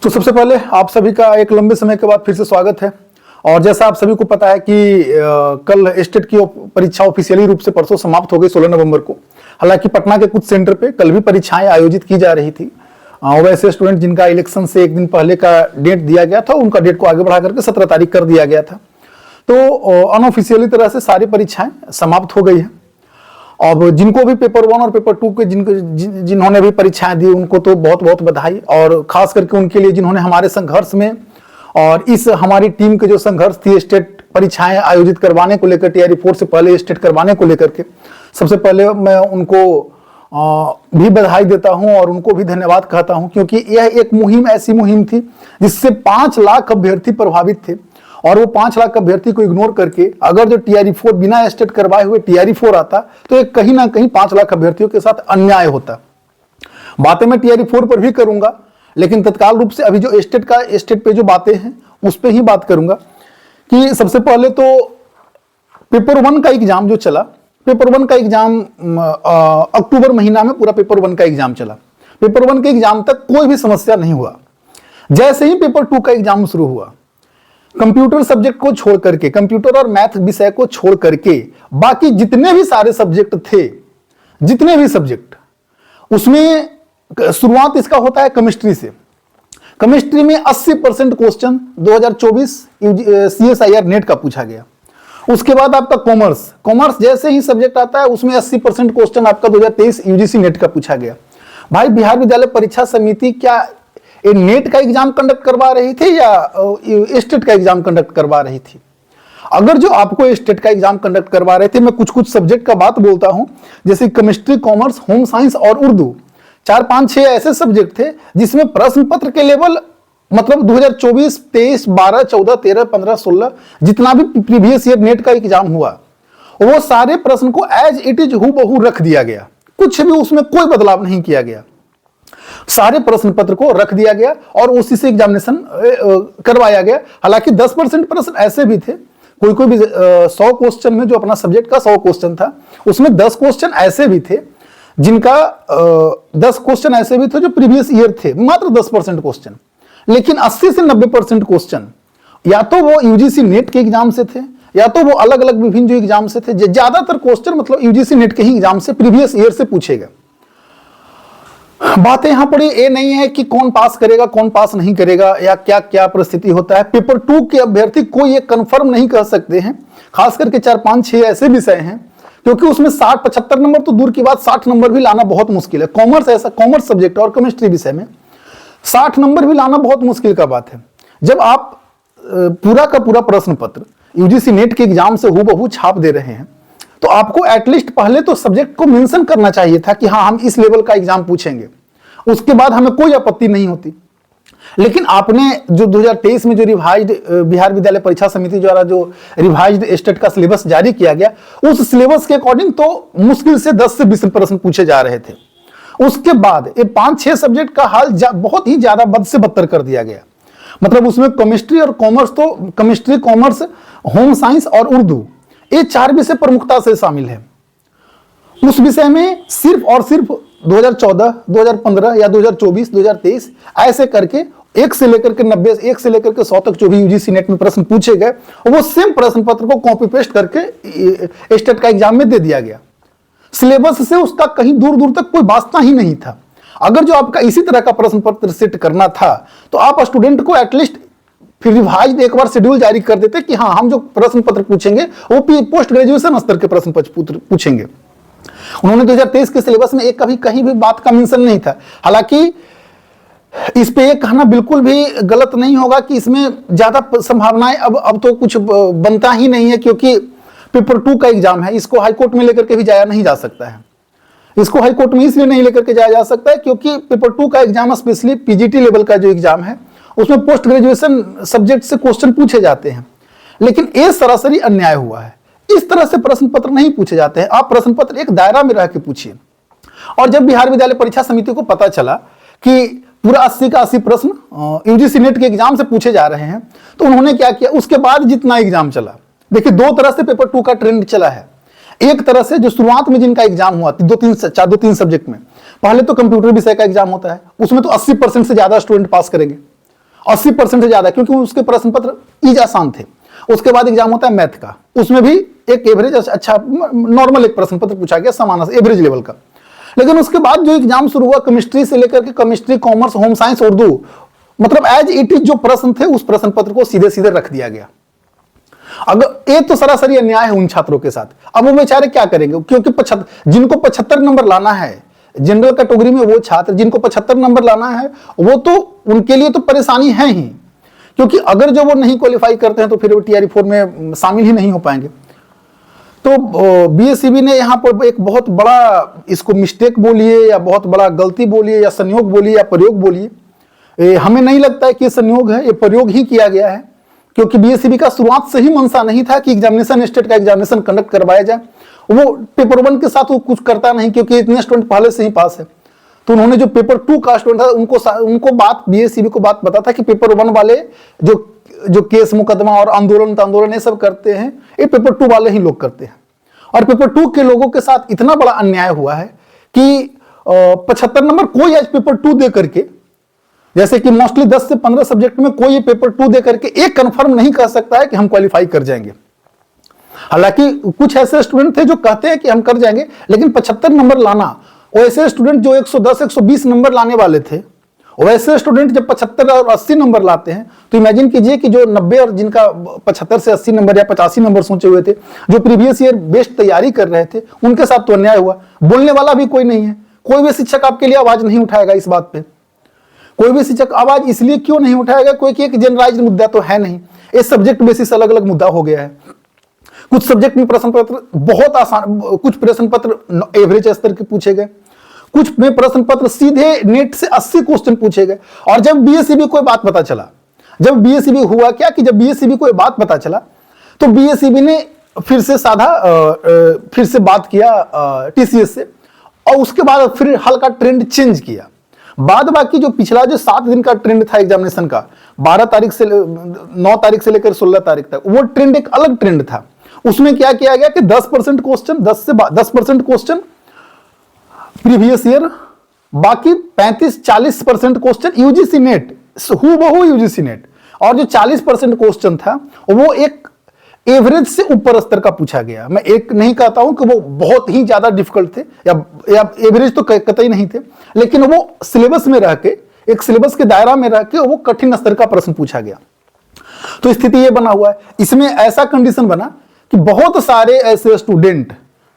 तो सबसे पहले आप सभी का एक लंबे समय के बाद फिर से स्वागत है। और जैसा आप सभी को पता है कि कल स्टेट की परीक्षा ऑफिशियली रूप से परसों समाप्त हो गई 16 नवंबर को। हालांकि पटना के कुछ सेंटर पे कल भी परीक्षाएं आयोजित की जा रही थी। वैसे स्टूडेंट जिनका इलेक्शन से एक दिन पहले का डेट दिया गया था, उनका डेट को आगे बढ़ा करके 17 तारीख कर दिया गया था। तो अनऑफिशियली तरह से सारी परीक्षाएं समाप्त हो गई है। अब जिनको भी पेपर 1 और पेपर 2 के जिन्होंने भी परीक्षाएं दी, उनको तो बहुत बहुत बधाई। और खास करके उनके लिए जिन्होंने हमारे संघर्ष में और इस हमारी टीम के जो संघर्ष थी स्टेट परीक्षाएं आयोजित करवाने को लेकर, टीआरई 4 से पहले स्टेट करवाने को लेकर के, सबसे पहले मैं उनको भी बधाई देता हूं और उनको भी धन्यवाद कहता हूं। क्योंकि यह एक मुहिम ऐसी मुहिम थी जिससे 5 लाख अभ्यर्थी प्रभावित थे। और वो 5 लाख अभ्यर्थी को इग्नोर करके अगर जो टीआरई 4 बिना स्टेट करवाए हुए टीआरई 4 आता, तो एक कहीं ना कहीं 5 लाख अभ्यर्थियों के साथ अन्याय होता। बातें मैं टीआरई 4 पर भी करूंगा, लेकिन तत्काल रूप से अभी जो स्टेट पे जो बातें हैं उस पर ही बात करूंगा। कि सबसे पहले तो पेपर 1 का एग्जाम जो चला, पेपर 1 का एग्जाम अक्टूबर महीना में पूरा पेपर 1 का एग्जाम चला। पेपर 1 के एग्जाम तक कोई भी समस्या नहीं हुआ। जैसे ही पेपर 2 का एग्जाम शुरू हुआ, कंप्यूटर सब्जेक्ट को छोड़ करके, कंप्यूटर और मैथ विषय को छोड़ करके बाकी जितने भी सारे सब्जेक्ट थे, जितने भी सब्जेक्ट, उसमें शुरुआत इसका होता है केमिस्ट्री से। केमिस्ट्री में 80% क्वेश्चन 2024 CSIR नेट का पूछा गया। उसके बाद आपका कॉमर्स जैसे ही सब्जेक्ट आता है उसमें 80% क्वेश्चन आपका 2023 यूजीसी नेट का पूछा गया। भाई, बिहार विद्यालय परीक्षा समिति क्या ये नेट का एग्जाम कंडक्ट करवा रही थी या स्टेट का एग्जाम कंडक्ट करवा रही थी? अगर जो आपको स्टेट का एग्जाम कंडक्ट करवा रहे थे, मैं कुछ सब्जेक्ट का बात बोलता हूं, जैसे केमिस्ट्री, कॉमर्स, होम साइंस और उर्दू, 4, 5, 6 ऐसे सब्जेक्ट थे जिसमें प्रश्न पत्र के लेवल, मतलब 2024, 23, 12, 14, 13, 15, 16 जितना भी प्रीवियस ईयर नेट का एग्जाम हुआ, वो सारे प्रश्न को एज इट इज हूबहू रख दिया गया। कुछ भी उसमें कोई बदलाव नहीं किया गया। सारे प्रश्न पत्र को रख दिया गया और उसी से एग्जामिनेशन करवाया गया। हालांकि 10% प्रश्न ऐसे भी थे, कोई भी 100 क्वेश्चन में, जो अपना सब्जेक्ट का 100 क्वेश्चन था, उसमें 10 क्वेश्चन ऐसे भी थे जिनका 10 क्वेश्चन ऐसे भी थे जो प्रीवियस ईयर थे, मात्र 10% क्वेश्चन। लेकिन 80 से 90% क्वेश्चन या तो वो यूजीसी नेट के एग्जाम से थे, या तो वो अलग अलग विभिन्न जो एग्जाम से थे। ज्यादातर क्वेश्चन मतलब यूजीसी नेट के ही एग्जाम से, प्रीवियस ईयर से पूछे गए। बातें यहां पड़ी ये नहीं है कि कौन पास करेगा, कौन पास नहीं करेगा, या क्या क्या परिस्थिति होता है। पेपर 2 के अभ्यर्थी को ये कंफर्म नहीं कर सकते हैं। खास करके 4, 5, 6 ऐसे विषय हैं क्योंकि उसमें 60, 75 नंबर तो दूर की बात, 60 नंबर भी लाना बहुत मुश्किल है। कॉमर्स सब्जेक्ट और केमिस्ट्री विषय में 60 नंबर भी लाना बहुत मुश्किल का बात है। जब आप पूरा का पूरा प्रश्न पत्र यूजीसी नेट के एग्जाम से हूबहू छाप दे रहे हैं, तो आपको एटलीस्ट पहले तो सब्जेक्ट को मेंशन करना चाहिए था कि हाँ, हम इस लेवल का एग्जाम पूछेंगे। उसके बाद हमें कोई आपत्ति नहीं होती। लेकिन आपने जो 2023 में जो रिवाइज्ड बिहार विद्यालय परीक्षा समिति द्वारा जो रिवाइज्ड स्टेट का सिलेबस जारी किया गया, उस सिलेबस के अकॉर्डिंग तो मुश्किल से 10 से 20 प्रश्न पूछे जा रहे थे। उसके बाद ये 5-6 सब्जेक्ट का हाल बहुत ही ज्यादा बद से बदतर कर दिया गया। मतलब उसमें केमिस्ट्री और कॉमर्स, तो केमिस्ट्री, कॉमर्स, होम साइंस और उर्दू, ये 4 विषय प्रमुखता से शामिल है। उस विषय में सिर्फ और सिर्फ 2014, 2015 या 2024, 2023 ऐसे करके 1 से लेकर के 90, 1 से लेकर के 100 तक जो भी यूजीसी नेट में प्रश्न पूछे गए, वो सेम प्रश्न पत्र को कॉपी पेस्ट करके स्टेट का एग्जाम में दे दिया गया। सिलेबस से उसका कहीं दूर दूर तक कोई वास्ता ही नहीं था। अगर जो आपका इसी तरह का प्रश्न पत्र सेट करना था, तो आप स्टूडेंट को एटलीस्ट फिर रिवाइज एक बार शेड्यूल जारी कर देते कि हाँ, हम जो प्रश्न पत्र पूछेंगे वो पोस्ट ग्रेजुएशन स्तर के प्रश्न पत्र पूछेंगे। उन्होंने 2023 के सिलेबस में एक कभी कहीं भी बात का मेंशन नहीं था। हालांकि इस पे एक कहना बिल्कुल भी गलत नहीं होगा कि इसमें ज्यादा संभावनाएं अब तो कुछ बनता ही नहीं है, क्योंकि पेपर 2 का एग्जाम है। इसको हाईकोर्ट में लेकर के भी जाया नहीं जा सकता है। इसको हाईकोर्ट में इसलिए नहीं लेकर के जाया जा सकता है क्योंकि पेपर 2 का एग्जाम, स्पेशली पीजीटी लेवल का जो एग्जाम है, उसमें पोस्ट ग्रेजुएशन सब्जेक्ट से क्वेश्चन पूछे जाते हैं। लेकिन ये सरासरी अन्याय हुआ है। इस तरह से प्रश्न पत्र नहीं पूछे जाते हैं। आप प्रश्न पत्र एक दायरा में रह के पूछिए। और जब बिहार विद्यालय परीक्षा समिति को पता चला कि पूरा 80 का 80 प्रश्न यूजीसी नेट के एग्जाम से पूछे जा रहे हैं, तो उन्होंने क्या किया, उसके बाद जितना एग्जाम चला, देखिए 2 तरह से पेपर 2 का ट्रेंड चला है। एक तरह से जो शुरुआत में जिनका एग्जाम हुआ 2-3 सब्जेक्ट में, पहले तो कंप्यूटर विषय का एग्जाम होता है, उसमें तो 80% से ज्यादा स्टूडेंट पास करेंगे। 80% से ज्यादा, क्योंकि उसके प्रश्न पत्र ईज आसान थे। उसके बाद एग्जाम होता है मैथ का, उसमें भी एक एवरेज अच्छा नॉर्मल एक प्रश्न पत्र पूछा गया सामान्य एवरेज लेवल का। लेकिन उसके बाद जो एग्जाम शुरू हुआ केमिस्ट्री से लेकर के chemistry, commerce, home science, Urdu, मतलब एज इट इज जो प्रश्न थे उस प्रश्न पत्र को सीधे सीधे रख दिया गया। अगर ये तो सरासरी अन्याय है उन छात्रों के साथ। अब वो बेचारे क्या करेंगे, क्योंकि जिनको 75 नंबर लाना है जनरल कैटेगरी में, वो छात्र जिनको 75 नंबर लाना है, वो तो उनके लिए तो परेशानी है ही, क्योंकि अगर जो वो नहीं क्वालिफाई करते हैं तो फिर वो टीआरई 4 में शामिल ही नहीं हो पाएंगे। तो बीएसईबी ने यहाँ पर एक बहुत बड़ा, इसको मिस्टेक बोलिए या बहुत बड़ा गलती बोलिए या संयोग बोलिए या प्रयोग बोलिए, हमें नहीं लगता है कि ये संयोग है, ये प्रयोग ही किया गया है। क्योंकि बीएसईबी का शुरुआत से ही मंशा नहीं था कि एग्जामिनेशन स्टेट का एग्जामिनेशन कंडक्ट करवाया जाए। वो पेपर 1 के साथ वो कुछ करता नहीं, क्योंकि इतने स्टूडेंट पहले से ही पास है। तो उन्होंने जो पेपर 2 का स्टूडेंट था उनको बात, बीएसईबी को बात पता था कि पेपर 1 वाले जो केस मुकदमा और आंदोलन ये सब करते हैं, ये पेपर 2 वाले ही लोग करते हैं। और पेपर 2 के लोगों के साथ इतना बड़ा अन्याय हुआ है कि 75 नंबर कोई आज पेपर 2 दे करके, जैसे कि मोस्टली 10 से 15 सब्जेक्ट में कोई पेपर 2 दे करके एक कंफर्म नहीं कर सकता है कि हम क्वालिफाई कर जाएंगे। हालांकि कुछ ऐसे स्टूडेंट थे जो कहते हैं कि हम कर जाएंगे, लेकिन 75 नंबर लाना, वैसे स्टूडेंट जो 110 120 नंबर लाने वाले थे, वैसे स्टूडेंट जब 75 और 80 नंबर लाते हैं, तो इमेजिन कीजिए कि जो 90 और जिनका 75 से 80 नंबर या 85 नंबर सोचे हुए थे, जो प्रीवियस ईयर बेस्ट तैयारी कर रहे थे, उनके साथ तो अन्याय हुआ। बोलने वाला भी कोई नहीं है, कोई भी शिक्षक आपके लिए आवाज नहीं उठाएगा इस बात पे। कोई भी शिक्षक आवाज इसलिए क्यों नहीं उठाएगा, क्योंकि एक जनरलाइज्ड मुद्दा तो है नहीं, इस सब्जेक्ट बेसिस अलग अलग मुद्दा हो गया है। कुछ सब्जेक्ट में प्रश्न पत्र बहुत आसान, कुछ प्रश्न पत्र एवरेज स्तर के पूछे गए, कुछ में प्रश्न पत्र सीधे नेट से 80 क्वेश्चन पूछे गए। और जब बीएसईबी को बात पता चला, जब बीएसईबी हुआ क्या कि जब बीएसईबी को बात पता चला, तो बीएसईबी ने फिर से बात किया टीसीएस से, और उसके बाद फिर हल्का ट्रेंड चेंज किया। बाद बाकी जो पिछला जो 7 दिन का ट्रेंड था एग्जामिनेशन का, 12 तारीख से 9 तारीख से लेकर 16 तारीख तक, वो ट्रेंड एक अलग ट्रेंड था। उसमें क्या किया गया कि 10% क्वेश्चन, 10% क्वेश्चन प्रीवियस ईयर, बाकी 35-40% क्वेश्चन यूजीसी नेट, हूबहू यूजीसी नेट, और जो 40% क्वेश्चन था वो एक एवरेज से ऊपर स्तर का पूछा गया। मैं एक नहीं कहता हूं कि वो बहुत ही ज्यादा डिफिकल्ट थे या एवरेज तो कतई नहीं थे, लेकिन वो सिलेबस में रह के, एक सिलेबस के दायरा में रह के वो कठिन स्तर का प्रश्न पूछा गया। तो स्थिति ये बना हुआ है, इसमें ऐसा कंडीशन बना कि बहुत सारे ऐसे स्टूडेंट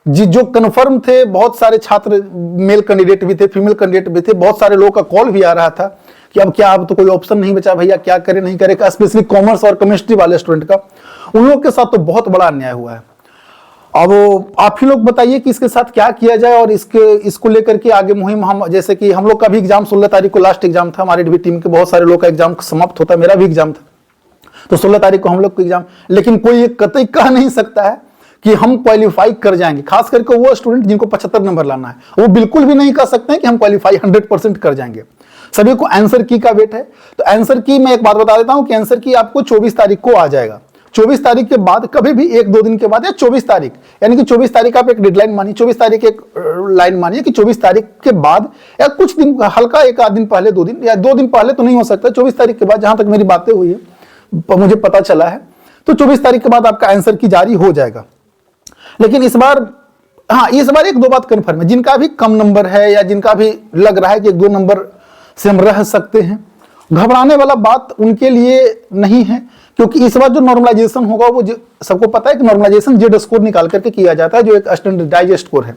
जो कन्फर्म थे, बहुत सारे छात्र, मेल कैंडिडेट भी थे, फीमेल कैंडिडेट भी थे, बहुत सारे लोगों का कॉल भी आ रहा था कि अब क्या, अब तो कोई ऑप्शन नहीं बचा भैया, क्या करे नहीं करे, स्पेशली कॉमर्स और केमिस्ट्री वाले स्टूडेंट का, उन लोगों के साथ तो बहुत बड़ा अन्याय हुआ है। अब आप ही लोग बताइए कि इसके साथ क्या किया जाए और इसको लेकर के आगे मुहिम, हम जैसे कि हम लोग का भी एग्जाम 16 तारीख को लास्ट एग्जाम था, हमारी भी टीम के बहुत सारे लोग का एग्जाम समाप्त होता, मेरा भी एग्जाम था, तो 16 तारीख को हम लोग का एग्जाम, लेकिन कोई ये कतई कह नहीं सकता है कि हम क्वालिफाई कर जाएंगे। खास करके वो स्टूडेंट जिनको 75 नंबर लाना है, वो बिल्कुल भी नहीं कह सकते हैं कि हम क्वालिफाई 100% कर जाएंगे। सभी को आंसर की का वेट है। तो आंसर की मैं एक बात बता देता हूं कि आंसर की आपको 24 तारीख को आ जाएगा। 24 तारीख के बाद कभी भी 1-2 दिन के बाद, या 24 तारीख, यानी कि 24 तारीख आप एक डेडलाइन मानिए, 24 तारीख एक लाइन मानिए कि 24 तारीख के बाद या कुछ दिन, हल्का 1-आध दिन पहले, 2 दिन या 2 दिन पहले तो नहीं हो सकता, 24 तारीख के बाद, जहां तक मेरी बातें हुई है, मुझे पता चला है, तो 24 तारीख के बाद आपका आंसर की जारी हो जाएगा। लेकिन इस बार, हाँ, इस बार 1-2 बात कन्फर्म है, जिनका भी कम नंबर है या जिनका भी लग रहा है कि 1-2 नंबर से हम रह सकते हैं, घबराने वाला बात उनके लिए नहीं है, क्योंकि इस बार जो नॉर्मलाइजेशन होगा वो सबको पता है कि नॉर्मलाइजेशन जेड स्कोर निकाल करके किया जाता है, जो एक स्टैंडर्डाइज्ड स्कोर है।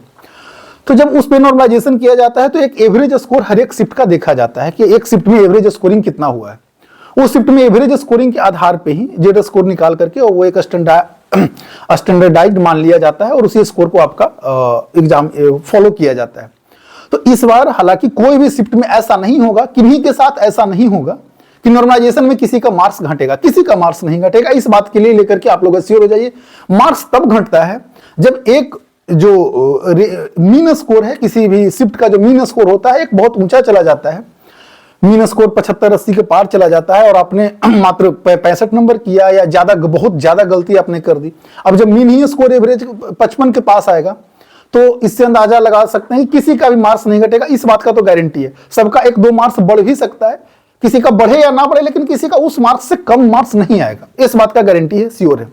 तो जब उस पे नॉर्मलाइजेशन किया जाता है तो एक एवरेज स्कोर हर एक शिफ्ट का देखा जाता है कि एक शिफ्ट में एवरेज स्कोरिंग कितना हुआ है। उस शिफ्ट में एवरेज स्कोरिंग के आधार पे ही जेड स्कोर निकाल करके और वो एक स्टैंडर्डाइज्ड मान लिया जाता है और उसी स्कोर को आपका एग्जाम फॉलो किया जाता है। तो इस बार हालांकि कोई भी शिफ्ट में ऐसा नहीं होगा, किन्हीं के साथ ऐसा नहीं होगा कि नॉर्मलाइजेशन में किसी का मार्क्स घटेगा, किसी का मार्क्स नहीं घटेगा। इस बात के लिए लेकर के आप लोग श्योर हो जाइए। मार्क्स तब घटता है जब एक जो मीन स्कोर है, किसी भी शिफ्ट का जो मीन स्कोर होता है, एक बहुत ऊंचा चला जाता है, मीन स्कोर 75-80 के पार चला जाता है और आपने मात्र 65 नंबर किया या बहुत ज्यादा गलती आपने कर दी। अब जब मीन ही स्कोर एवरेज 55 के पास आएगा तो इससे अंदाजा लगा सकते हैं कि किसी का भी मार्क्स नहीं घटेगा। इस बात का तो गारंटी है, सबका 1-2 मार्क्स बढ़ भी सकता है, किसी का बढ़े या ना बढ़े, लेकिन किसी का उस मार्क्स से कम मार्क्स नहीं आएगा, इस बात का गारंटी है, श्योर है।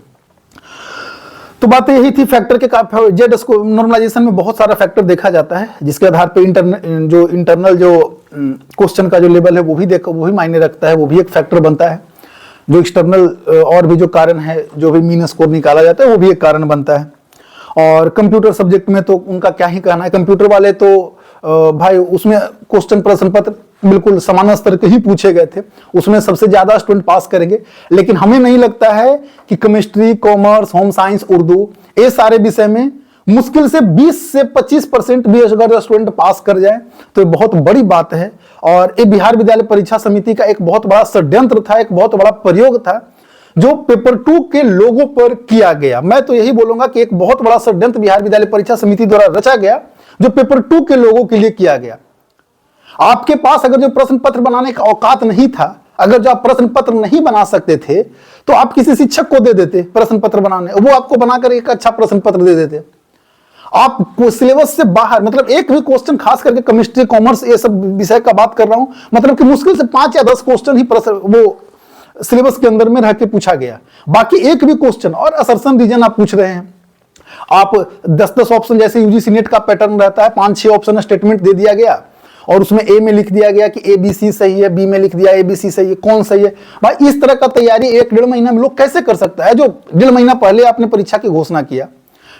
तो बात यही थी फैक्टर के जेड नॉर्मलाइजेशन में बहुत सारा फैक्टर देखा जाता है, जिसके आधार पे इंटरनल जो क्वेश्चन का जो लेवल है वो भी मायने रखता है, वो भी एक फैक्टर बनता है। जो एक्सटर्नल और भी जो कारण है, जो भी मीन स्कोर निकाला जाता है, वो भी एक कारण बनता है। और कंप्यूटर सब्जेक्ट में तो उनका क्या ही कहना है, कंप्यूटर वाले तो भाई उसमें क्वेश्चन प्रश्न पत्र बिल्कुल समान स्तर के ही पूछे गए थे, उसमें सबसे ज्यादा स्टूडेंट पास करेंगे। लेकिन हमें नहीं लगता है कि chemistry, commerce, home science, Urdu, ये सारे विषय में मुश्किल से 20 से 25% भी अगर स्टूडेंट पास कर जाए तो ये बहुत बड़ी बात है। और ये बिहार विद्यालय परीक्षा समिति का एक बहुत बड़ा षड्यंत्र था, एक बहुत बड़ा प्रयोग था, जो पेपर 2 के लोगों पर किया गया। मैं तो यही बोलूंगा कि एक बहुत बड़ा षड्यंत्र बिहार विद्यालय परीक्षा समिति द्वारा रचा गया, जो पेपर 2 के लोगों के लिए किया गया। आपके पास अगर जो प्रश्न पत्र बनाने का औकात नहीं था, अगर जो आप प्रश्न पत्र नहीं बना सकते थे, तो आप किसी शिक्षक को दे देते प्रश्न पत्र बनाने, वो आपको बनाकर एक अच्छा प्रश्न पत्र दे देते। आप सिलेबस से बाहर, मतलब एक भी क्वेश्चन, खास करके केमिस्ट्री, कॉमर्स, ये सब विषय का बात कर रहा हूं, मतलब कि मुश्किल से 5 या 10 क्वेश्चन ही वो सिलेबस के अंदर में रह के पूछा गया। बाकी एक भी क्वेश्चन, और असर्शन रीजन आप पूछ रहे हैं, आप 10-10 ऑप्शन, जैसे यूजीसी नेट का पैटर्न रहता है, 5-6 ऑप्शन स्टेटमेंट दे दिया गया और उसमें ए में लिख दिया गया कि ABC सही है, बी में लिख दिया ABC सही है, कौन सही है। भाई इस तरह का तैयारी 1-1.5 महीना में लोग कैसे कर सकता है, जो 1.5 महीना पहले आपने परीक्षा की घोषणा किया।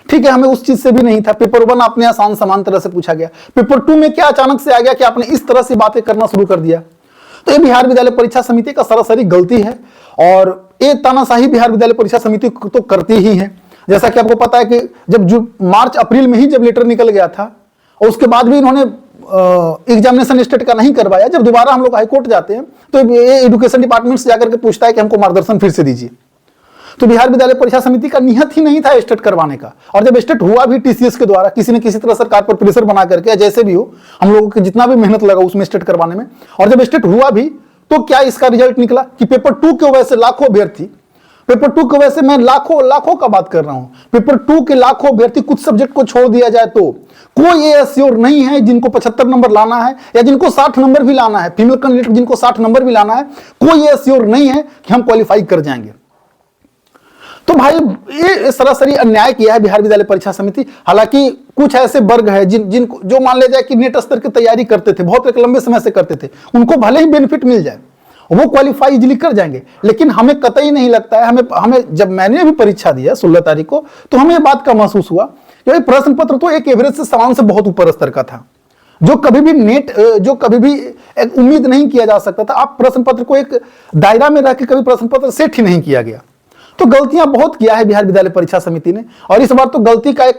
ठीक है, हमें उस चीज से भी नहीं था। पेपर 1 आपने आसान समान तरह से पूछा गया, पेपर 2 में क्या अचानक से आ गया कि आपने इस तरह से बातें करना शुरू कर दिया। तो ये बिहार विद्यालय परीक्षा समिति का सरासरी गलती है, और ये तानाशाही बिहार विद्यालय परीक्षा समिति तो करती ही है। जैसा कि आपको पता है कि जब मार्च अप्रैल में ही जब लेटर निकल गया था, और उसके बाद भी इन्होंने एग्जामिनेशन स्टेट का नहीं करवाया। जब दोबारा हम लोग हाईकोर्ट जाते हैं तो ये एजुकेशन डिपार्टमेंट से जाकर के पूछता है कि हमको मार्गदर्शन फिर से दीजिए। तो बिहार विद्यालय परीक्षा समिति का नियत ही नहीं था स्टेट करवाने का, और जब स्टेट हुआ भी टीसीएस के द्वारा, किसी न किसी तरह सरकार पर प्रेशर बना करके, जैसे भी हो, हम लोगों को जितना भी मेहनत लगा उसमें स्टेट करवाने में, और जब स्टेट हुआ भी तो क्या इसका रिजल्ट निकला कि पेपर 2 के वजह से लाखों अभ्यर्थी, पेपर 2 की वजह से मैं लाखों का बात कर रहा हूं, पेपर 2 के लाखों अभ्यर्थी, कुछ सब्जेक्ट को छोड़ दिया जाए तो कोई ये श्योर नहीं है जिनको 75 नंबर लाना है या जिनको 60 नंबर भी लाना है, फीमेल कैंडिडेट जिनको 60 नंबर भी लाना है, कोई ये श्योर नहीं है कि हम क्वालिफाई कर जाएंगे। तो भाई ये सरासरी अन्याय किया है बिहार विद्यालय परीक्षा समिति। हालांकि कुछ ऐसे वर्ग है जिनको जो मान ले जाए कि नेट स्तर की तैयारी करते थे, बहुत एक लंबे समय से करते थे, उनको भले ही बेनिफिट मिल जाए, वो क्वालिफाई इजीली कर जाएंगे। लेकिन हमें कतई नहीं लगता है, हमें जब मैंने भी परीक्षा दिया 16 तारीख को, तो हमें ये बात का महसूस हुआ कि प्रश्न पत्र तो एक एवरेज से समान से बहुत ऊपर स्तर का था, जो कभी भी एक उम्मीद नहीं किया जा सकता था। आप प्रश्न पत्र को एक दायरा में रख के कभी प्रश्न पत्र सेट ही नहीं किया गया। तो गलतियां बहुत किया है बिहार विद्यालय परीक्षा समिति ने, और इस बार तो गलती का एक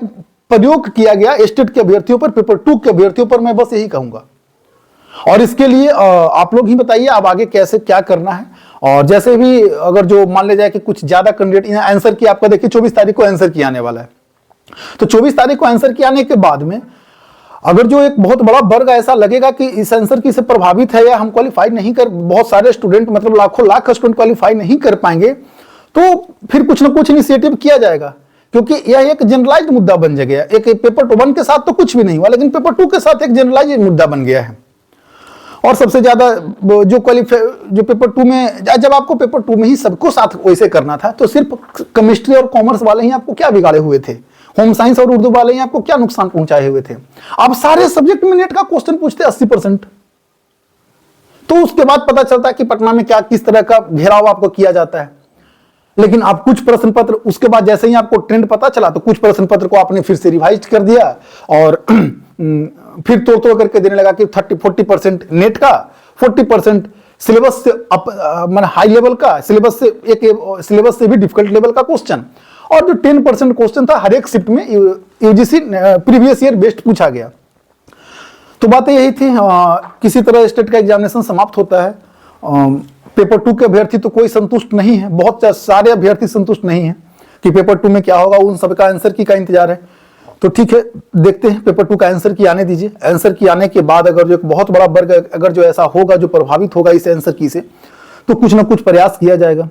प्रयोग किया गया स्टेट के अभ्यर्थियों पर, पेपर 2 के अभ्यर्थियों पर। मैं बस यही कहूंगा, और इसके लिए आप लोग ही बताइए अब आगे कैसे क्या करना है। और जैसे भी अगर जो मान ले जाए कि कुछ ज्यादा कैंडिडेट आंसर की, आपका देखिए 24 तारीख को आंसर की आने वाला है, तो 24 तारीख को आंसर की आने के बाद में अगर जो एक बहुत बड़ा वर्ग ऐसा लगेगा कि इस आंसर की से प्रभावित है या हम क्वालिफाई नहीं कर, बहुत सारे स्टूडेंट, मतलब लाखों लाख स्टूडेंट क्वालिफाई नहीं कर पाएंगे, तो फिर कुछ ना कुछ इनिशिएटिव किया जाएगा, क्योंकि यह एक जनरलाइज्ड मुद्दा बन गया। एक पेपर 1 के साथ तो कुछ भी नहीं हुआ, लेकिन पेपर 2 के साथ एक जनरलाइज्ड मुद्दा बन गया है। और सबसे ज्यादा जो पेपर 2 में, जब आपको पेपर 2 में ही सबको साथ वैसे करना था, तो सिर्फ केमिस्ट्री और कॉमर्स वाले ही आपको क्या बिगाड़े हुए थे, होम साइंस और उर्दू वाले ही आपको क्या नुकसान पहुंचाए हुए थे। आप सारे सब्जेक्ट में नेट का क्वेश्चन पूछते 80%, तो उसके बाद पता चलता है कि पटना में क्या किस तरह का घेराव आपको किया जाता है। लेकिन आप कुछ प्रश्न पत्र, उसके बाद जैसे ही आपको ट्रेंड पता चला, तो कुछ प्रश्न पत्र को आपने फिर से रिवाइज कर दिया, और फिर तोड़ करके देने लगा कि 30-40% नेट का, 40% सिलेबस से मतलब हाई लेवल का, सिलेबस से भी डिफिकल्ट लेवल का क्वेश्चन, और जो 10% क्वेश्चन था हर एक शिफ्ट में यूजीसी प्रीवियस ईयर बेस्ड पूछा गया। तो बातें यही थी। किसी तरह स्टेट का एग्जामिनेशन समाप्त होता है। पेपर 2 के अभ्यर्थी तो कोई संतुष्ट नहीं है, बहुत सारे अभ्यर्थी संतुष्ट नहीं है कि पेपर 2 में क्या होगा, उन सबका आंसर की का इंतजार है। तो ठीक है, देखते हैं, पेपर 2 का आंसर की आने दीजिए। आंसर की आने के बाद अगर जो एक बहुत बड़ा वर्ग अगर जो ऐसा होगा जो प्रभावित होगा इस आंसर की से, तो कुछ ना कुछ प्रयास किया जाएगा।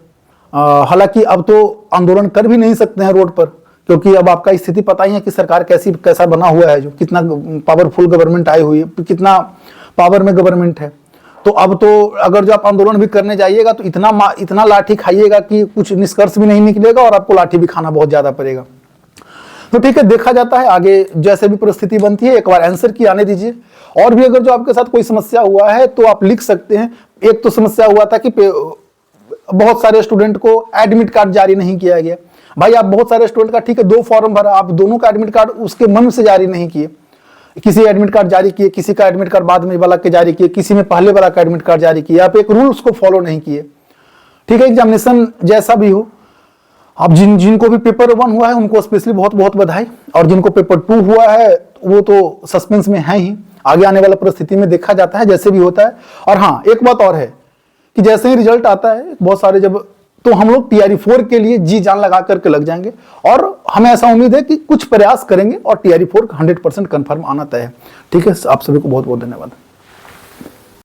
हालांकि अब तो आंदोलन कर भी नहीं सकते हैं रोड पर, क्योंकि अब आपका स्थिति पता ही है कि सरकार कैसा बना हुआ है, जो कितना पावरफुल गवर्नमेंट आई हुई है, कितना पावर में गवर्नमेंट है। तो अब तो अगर जो आप आंदोलन भी करने जाइएगा तो इतना लाठी खाइएगा कि कुछ निष्कर्ष भी नहीं निकलेगा और आपको लाठी भी खाना बहुत ज्यादा पड़ेगा। तो ठीक है, देखा जाता है आगे जैसे भी परिस्थिति बनती है, एक बार आंसर की आने दीजिए। और भी अगर जो आपके साथ कोई समस्या हुआ है तो आप लिख सकते हैं। एक तो समस्या हुआ था कि बहुत सारे स्टूडेंट को एडमिट कार्ड जारी नहीं किया गया। भाई आप बहुत सारे स्टूडेंट का ठीक है 2 फॉर्म भरा, आप दोनों का एडमिट कार्ड उसके मन से जारी नहीं किए। किसी एडमिट कार्ड जारी किए, किसी का एडमिट कार्ड बाद में वाला के जारी किए, किसी में पहले वाला का एडमिट कार्ड जारी किए। आप एक रूल्स को फॉलो नहीं किए। ठीक है, एग्जामिनेशन जैसा भी हो, अब जिनको भी पेपर 1 हुआ है उनको स्पेशली बहुत बहुत बधाई, और जिनको पेपर 2 हुआ है वो तो सस्पेंस में है ही। आगे आने वाला परिस्थिति में देखा जाता है जैसे भी होता है। और हाँ, एक बात और है कि जैसे ही रिजल्ट आता है बहुत सारे जब, तो हम लोग TRE 4 के लिए जी जान लगा करके लग जाएंगे, और हमें ऐसा उम्मीद है कि कुछ प्रयास करेंगे और TRE 4 100% कंफर्म आना तय है। ठीक है, आप सभी को बहुत बहुत धन्यवाद।